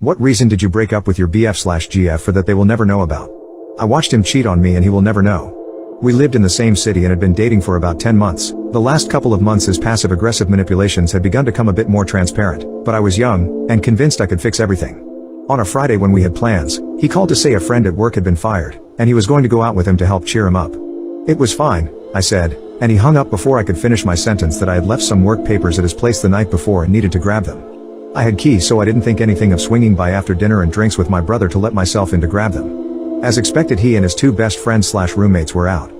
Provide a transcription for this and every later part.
What reason did you break up with your BF/GF for that they will never know about? I watched him cheat on me and he will never know. We lived in the same city and had been dating for about 10 months. The last couple of months his passive-aggressive manipulations had begun to come a bit more transparent, but I was young, and convinced I could fix everything. On a Friday when we had plans, he called to say a friend at work had been fired, and he was going to go out with him to help cheer him up. It was fine, I said, and he hung up before I could finish my sentence that I had left some work papers at his place the night before and needed to grab them. I had keys so I didn't think anything of swinging by after dinner and drinks with my brother to let myself in to grab them. As expected, he and his two best friends/roommates were out.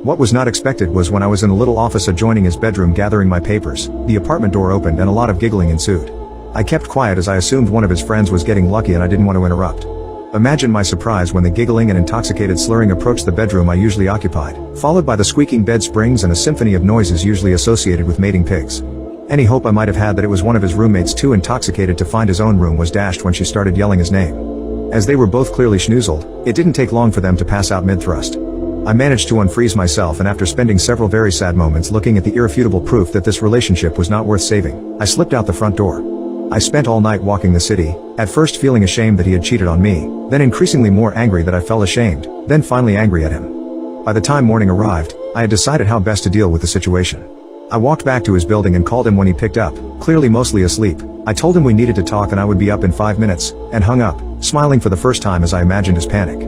What was not expected was when I was in a little office adjoining his bedroom gathering my papers, the apartment door opened and a lot of giggling ensued. I kept quiet as I assumed one of his friends was getting lucky and I didn't want to interrupt. Imagine my surprise when the giggling and intoxicated slurring approached the bedroom I usually occupied, followed by the squeaking bed springs and a symphony of noises usually associated with mating pigs. Any hope I might have had that it was one of his roommates too intoxicated to find his own room was dashed when she started yelling his name. As they were both clearly schnoozled, it didn't take long for them to pass out mid-thrust. I managed to unfreeze myself, and after spending several very sad moments looking at the irrefutable proof that this relationship was not worth saving, I slipped out the front door. I spent all night walking the city, at first feeling ashamed that he had cheated on me, then increasingly more angry that I felt ashamed, then finally angry at him. By the time morning arrived, I had decided how best to deal with the situation. I walked back to his building and called him when he picked up, clearly mostly asleep. I told him we needed to talk and I would be up in 5 minutes, and hung up, smiling for the first time as I imagined his panic.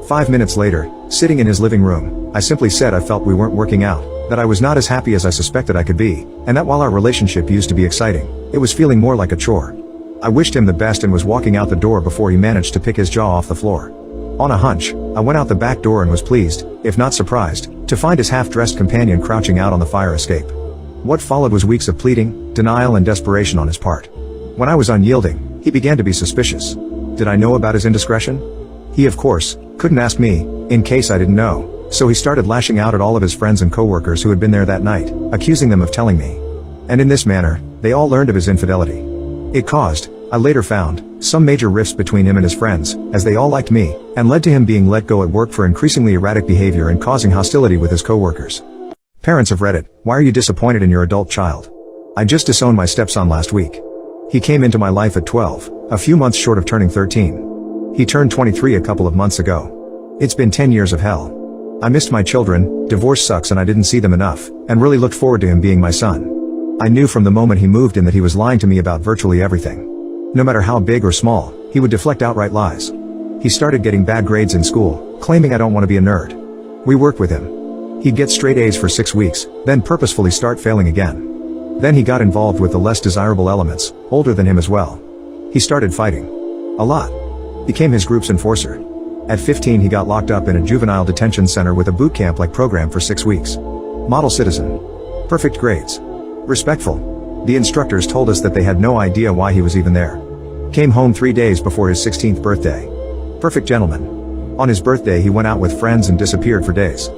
5 minutes later, sitting in his living room, I simply said I felt we weren't working out, that I was not as happy as I suspected I could be, and that while our relationship used to be exciting, it was feeling more like a chore. I wished him the best and was walking out the door before he managed to pick his jaw off the floor. On a hunch, I went out the back door and was pleased, if not surprised, to find his half-dressed companion crouching out on the fire escape. What followed was weeks of pleading, denial and desperation on his part. When I was unyielding, he began to be suspicious. Did I know about his indiscretion? He, of course, couldn't ask me, in case I didn't know, so he started lashing out at all of his friends and coworkers who had been there that night, accusing them of telling me. And in this manner, they all learned of his infidelity. It caused, I later found, some major rifts between him and his friends, as they all liked me, and led to him being let go at work for increasingly erratic behavior and causing hostility with his coworkers. Parents of Reddit, why are you disappointed in your adult child? I just disowned my stepson last week. He came into my life at 12, a few months short of turning 13. He turned 23 a couple of months ago. It's been 10 years of hell. I missed my children, divorce sucks and I didn't see them enough, and really looked forward to him being my son. I knew from the moment he moved in that he was lying to me about virtually everything. No matter how big or small, he would deflect outright lies. He started getting bad grades in school, claiming I don't want to be a nerd. We worked with him. He'd get straight A's for 6 weeks, then purposefully start failing again. Then he got involved with the less desirable elements, older than him as well. He started fighting. A lot. Became his group's enforcer. At 15 he got locked up in a juvenile detention center with a boot camp-like program for 6 weeks. Model citizen. Perfect grades. Respectful. The instructors told us that they had no idea why he was even there. Came home 3 days before his 16th birthday. Perfect gentleman. On his birthday he went out with friends and disappeared for days.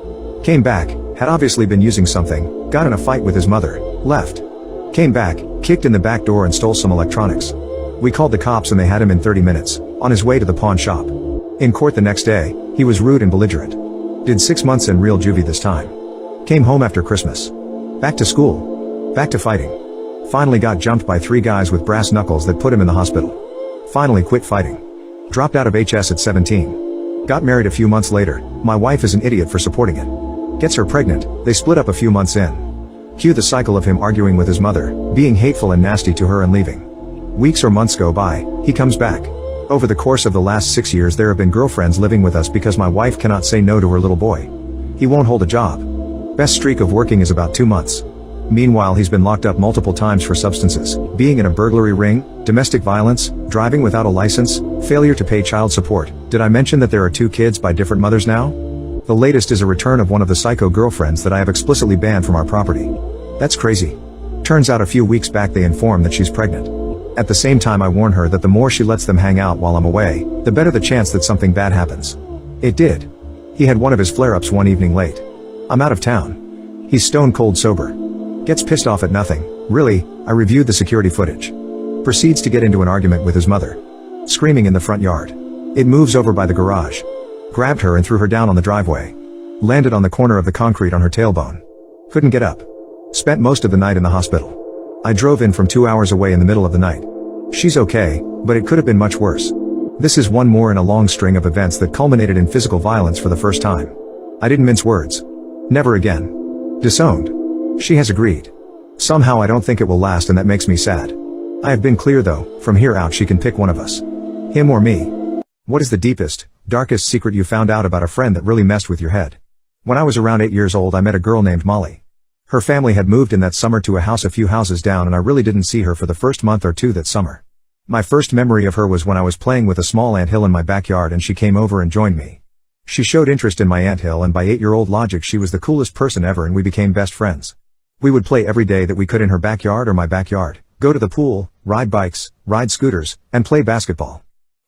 Came back, had obviously been using something, got in a fight with his mother, left. Came back, kicked in the back door and stole some electronics. We called the cops and they had him in 30 minutes, on his way to the pawn shop. In court the next day, he was rude and belligerent. Did 6 months in real juvie this time. Came home after Christmas. Back to school. Back to fighting. Finally got jumped by 3 guys with brass knuckles that put him in the hospital. Finally quit fighting. Dropped out of HS at 17. Got married a few months later, my wife is an idiot for supporting it. Gets her pregnant, they split up a few months in. Cue the cycle of him arguing with his mother, being hateful and nasty to her and leaving. Weeks or months go by, he comes back. Over the course of the last 6 years there have been girlfriends living with us because my wife cannot say no to her little boy. He won't hold a job. Best streak of working is about 2 months. Meanwhile he's been locked up multiple times for substances, being in a burglary ring, domestic violence, driving without a license, failure to pay child support. Did I mention that there are 2 kids by different mothers now? The latest is a return of one of the psycho girlfriends that I have explicitly banned from our property. That's crazy. Turns out a few weeks back they informed that she's pregnant. At the same time I warn her that the more she lets them hang out while I'm away, the better the chance that something bad happens. It did. He had one of his flare-ups one evening late. I'm out of town. He's stone cold sober. Gets pissed off at nothing. Really, I reviewed the security footage. Proceeds to get into an argument with his mother. Screaming in the front yard. It moves over by the garage. Grabbed her and threw her down on the driveway. Landed on the corner of the concrete on her tailbone. Couldn't get up. Spent most of the night in the hospital. I drove in from 2 hours away in the middle of the night. She's okay, but it could have been much worse. This is one more in a long string of events that culminated in physical violence for the first time. I didn't mince words. Never again. Disowned. She has agreed. Somehow I don't think it will last, and that makes me sad. I have been clear though, from here out she can pick one of us. Him or me. What is the deepest, darkest secret you found out about a friend that really messed with your head? When I was around 8 years old I met a girl named Molly. Her family had moved in that summer to a house a few houses down, and I really didn't see her for the first month or two that summer. My first memory of her was when I was playing with a small anthill in my backyard and she came over and joined me. She showed interest in my anthill, and by 8-year-old logic she was the coolest person ever, and we became best friends. We would play every day that we could in her backyard or my backyard, go to the pool, ride bikes, ride scooters, and play basketball.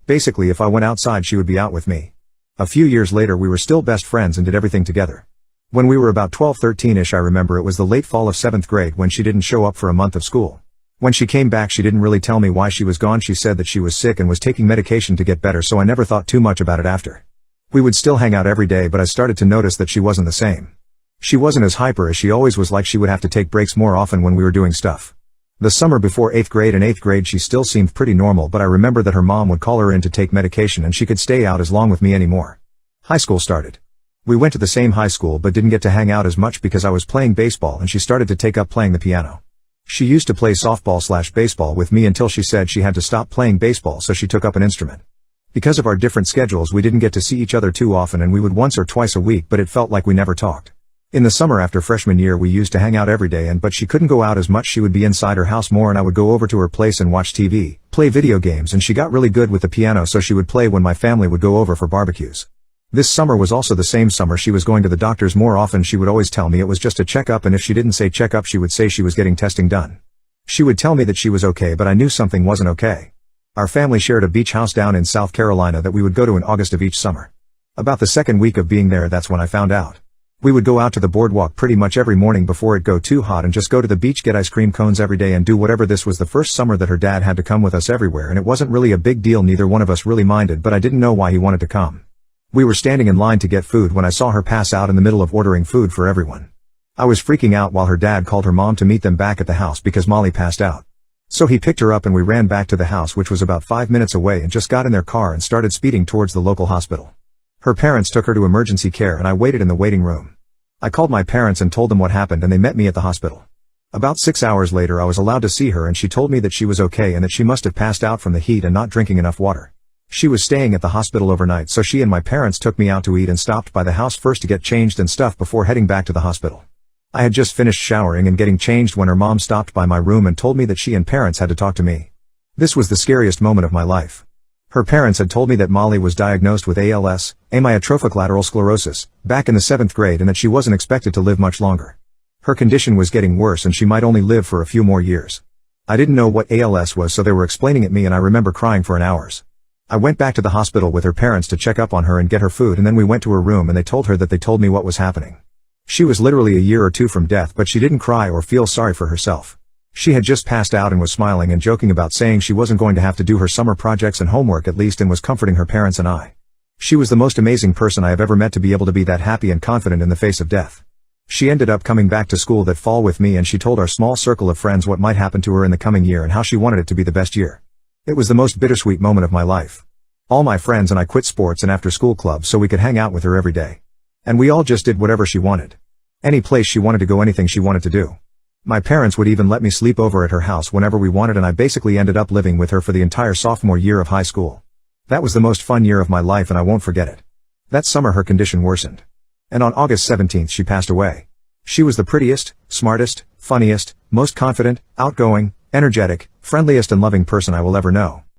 Basically, if I went outside she would be out with me. A few years later we were still best friends and did everything together. When we were about 12-13ish, I remember it was the late fall of 7th grade when she didn't show up for a month of school. When she came back she didn't really tell me why she was gone. She said that she was sick and was taking medication to get better, so I never thought too much about it after. We would still hang out every day, but I started to notice that she wasn't the same. She wasn't as hyper as she always was, like she would have to take breaks more often when we were doing stuff. The summer before 8th grade and 8th grade she still seemed pretty normal, but I remember that her mom would call her in to take medication and she could stay out as long with me anymore. High school started. We went to the same high school but didn't get to hang out as much because I was playing baseball and she started to take up playing the piano. She used to play softball/baseball with me until she said she had to stop playing baseball, so she took up an instrument. Because of our different schedules we didn't get to see each other too often, and we would once or twice a week, but it felt like we never talked. In the summer after freshman year we used to hang out every day, but she couldn't go out as much. She would be inside her house more, and I would go over to her place and watch TV, play video games, and she got really good with the piano, so she would play when my family would go over for barbecues. This summer was also the same summer she was going to the doctors more often. She would always tell me it was just a checkup, and if she didn't say checkup she would say she was getting testing done. She would tell me that she was okay, but I knew something wasn't okay. Our family shared a beach house down in South Carolina that we would go to in August of each summer. About the second week of being there, that's when I found out. We would go out to the boardwalk pretty much every morning before it got too hot and just go to the beach, get ice cream cones every day, and do whatever. This was the first summer that her dad had to come with us everywhere, and it wasn't really a big deal. Neither one of us really minded, but I didn't know why he wanted to come. We were standing in line to get food when I saw her pass out in the middle of ordering food for everyone. I was freaking out while her dad called her mom to meet them back at the house because Molly passed out. So he picked her up and we ran back to the house, which was about 5 minutes away, and just got in their car and started speeding towards the local hospital. Her parents took her to emergency care and I waited in the waiting room. I called my parents and told them what happened, and they met me at the hospital. About 6 hours later I was allowed to see her, and she told me that she was okay and that she must have passed out from the heat and not drinking enough water. She was staying at the hospital overnight, so she and my parents took me out to eat and stopped by the house first to get changed and stuff before heading back to the hospital. I had just finished showering and getting changed when her mom stopped by my room and told me that she and parents had to talk to me. This was the scariest moment of my life. Her parents had told me that Molly was diagnosed with ALS, amyotrophic lateral sclerosis, back in the 7th grade, and that she wasn't expected to live much longer. Her condition was getting worse and she might only live for a few more years. I didn't know what ALS was, so they were explaining it to me, and I remember crying for an hours. I went back to the hospital with her parents to check up on her and get her food, and then we went to her room and they told her that they told me what was happening. She was literally a year or two from death, but she didn't cry or feel sorry for herself. She had just passed out and was smiling and joking about saying she wasn't going to have to do her summer projects and homework at least, and was comforting her parents and I. She was the most amazing person I have ever met to be able to be that happy and confident in the face of death. She ended up coming back to school that fall with me, and she told our small circle of friends what might happen to her in the coming year and how she wanted it to be the best year. It was the most bittersweet moment of my life. All my friends and I quit sports and after school clubs so we could hang out with her every day. And we all just did whatever she wanted. Any place she wanted to go, anything she wanted to do. My parents would even let me sleep over at her house whenever we wanted, and I basically ended up living with her for the entire sophomore year of high school. That was the most fun year of my life and I won't forget it. That summer her condition worsened. And on August 17th she passed away. She was the prettiest, smartest, funniest, most confident, outgoing, energetic, friendliest and loving person I will ever know.